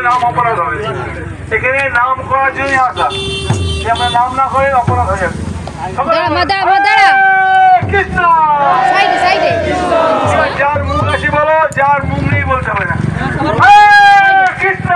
নাম অপরাধ হবে। এখানে নাম করার জন্যই আসা, আমরা নাম না করে অপরাধ হয়ে যাবে। কৃষ্ণ যার মুখ আসি বলো, যার মুখ নেই বলতে হবে না। কৃষ্ণ